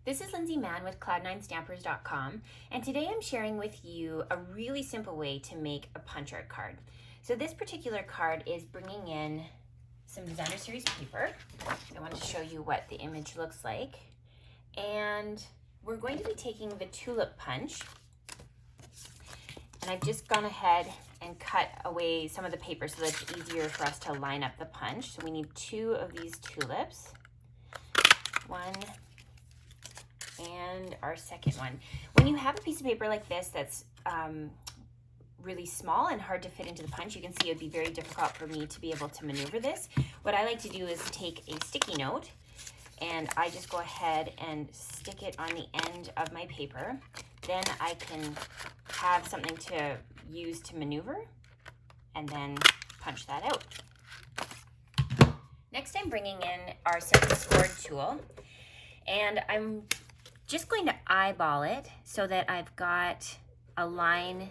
This is Lindsay Mann with Cloud9Stampers.com, and today I'm sharing with you a really simple way to make a punch art card. So this particular card is bringing in some designer series paper. I wanted to show you what the image looks like. And we're going to be taking the Tulip punch, and I've just gone ahead and cut away some of the paper so that it's easier for us to line up the punch. So we need 2 of these tulips, 1 and our second one. When you have a piece of paper like this that's really small and hard to fit into the punch, you can see it would be very difficult for me to be able to maneuver this. What I like to do is take a sticky note and I just go ahead and stick it on the end of my paper. Then I can have something to use to maneuver and then punch that out. Next, I'm bringing in our Simply Scored tool, and I'm just going to eyeball it so that I've got a line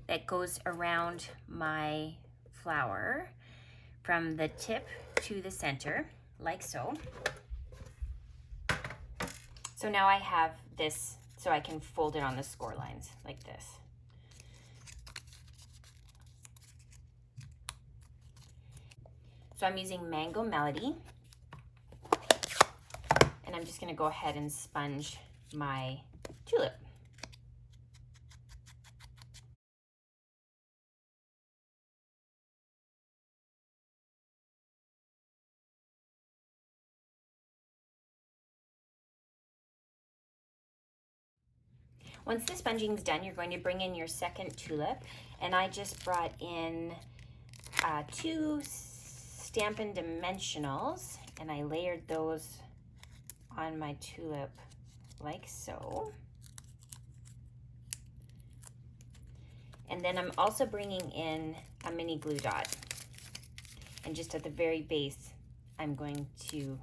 that goes around my flower from the tip to the center, like so. So now I have this, so I can fold it on the score lines like this. So I'm using Mango Melody, and I'm just going to go ahead and sponge my tulip. Once the sponging is done, you're going to bring in your second tulip, and I just brought in 2 Stampin' Dimensionals, and I layered those on my tulip like so. And then I'm also bringing in a mini glue dot, and just at the very base I'm going to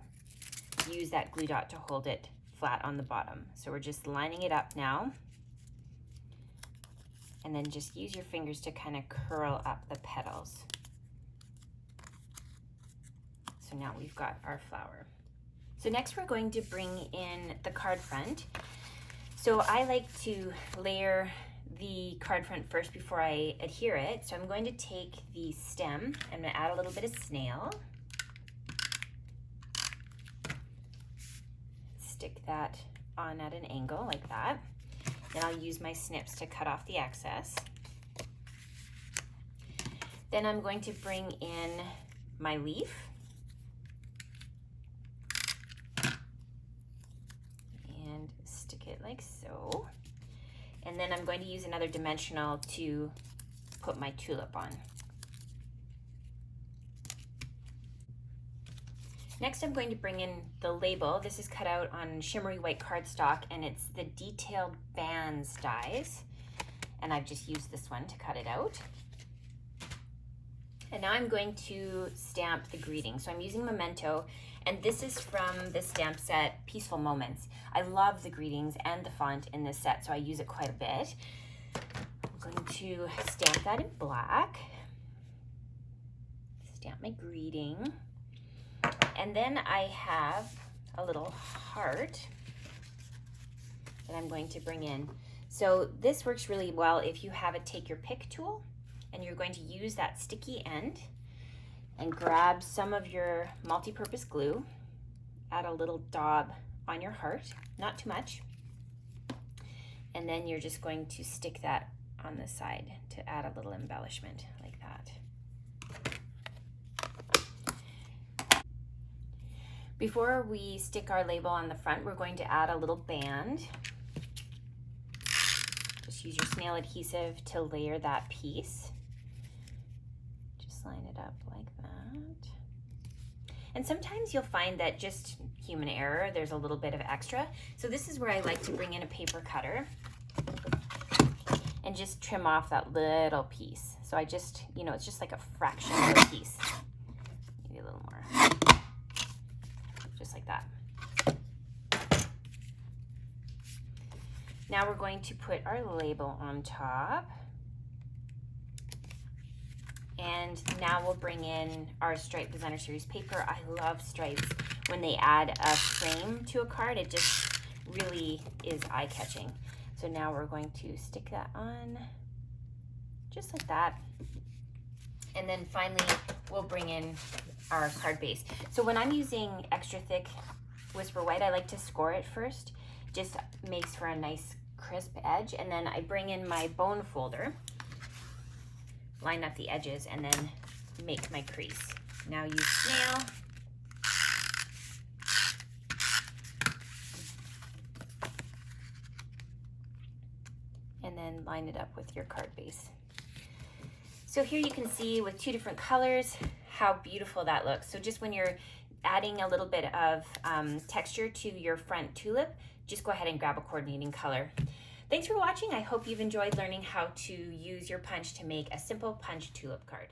use that glue dot to hold it flat on the bottom. So we're just lining it up now, and then just use your fingers to kind of curl up the petals. So now we've got our flower. So next we're going to bring in the card front. So I like to layer the card front first before I adhere it. So I'm going to take the stem, I'm going to add a little bit of snail. Stick that on at an angle like that. Then I'll use my snips to cut off the excess. Then I'm going to bring in my leaf. And stick it like so. And then I'm going to use another dimensional to put my tulip on. Next, I'm going to bring in the label. This is cut out on shimmery white cardstock, and it's the Detailed Bands dies. And I've just used this one to cut it out. And now I'm going to stamp the greeting. So I'm using Memento, and this is from the stamp set Peaceful Moments. I love the greetings and the font in this set, so I use it quite a bit. I'm going to stamp that in black. Stamp my greeting. And then I have a little heart that I'm going to bring in. So this works really well if you have a take your pick tool, and you're going to use that sticky end and grab some of your multi-purpose glue, add a little daub on your heart, not too much, and then you're just going to stick that on the side to add a little embellishment like that. Before we stick our label on the front, we're going to add a little band. Just use your snail adhesive to layer that piece. Just line it up like that. And sometimes you'll find that just human error, there's a little bit of extra. So this is where I like to bring in a paper cutter and just trim off that little piece. So I just, it's just like a fraction of a piece. Maybe a little more. Just like that. Now we're going to put our label on top. And now we'll bring in our striped designer series paper. I love stripes. When they add a frame to a card, it just really is eye-catching. So now we're going to stick that on just like that. And then finally, we'll bring in our card base. So when I'm using extra thick Whisper White, I like to score it first. Just makes for a nice crisp edge. And then I bring in my bone folder, line up the edges, and then make my crease. Now use snail. And then line it up with your card base. So here you can see with two different colors how beautiful that looks. So just when you're adding a little bit of texture to your front tulip, just go ahead and grab a coordinating color. Thanks for watching. I hope you've enjoyed learning how to use your punch to make a simple punch tulip card.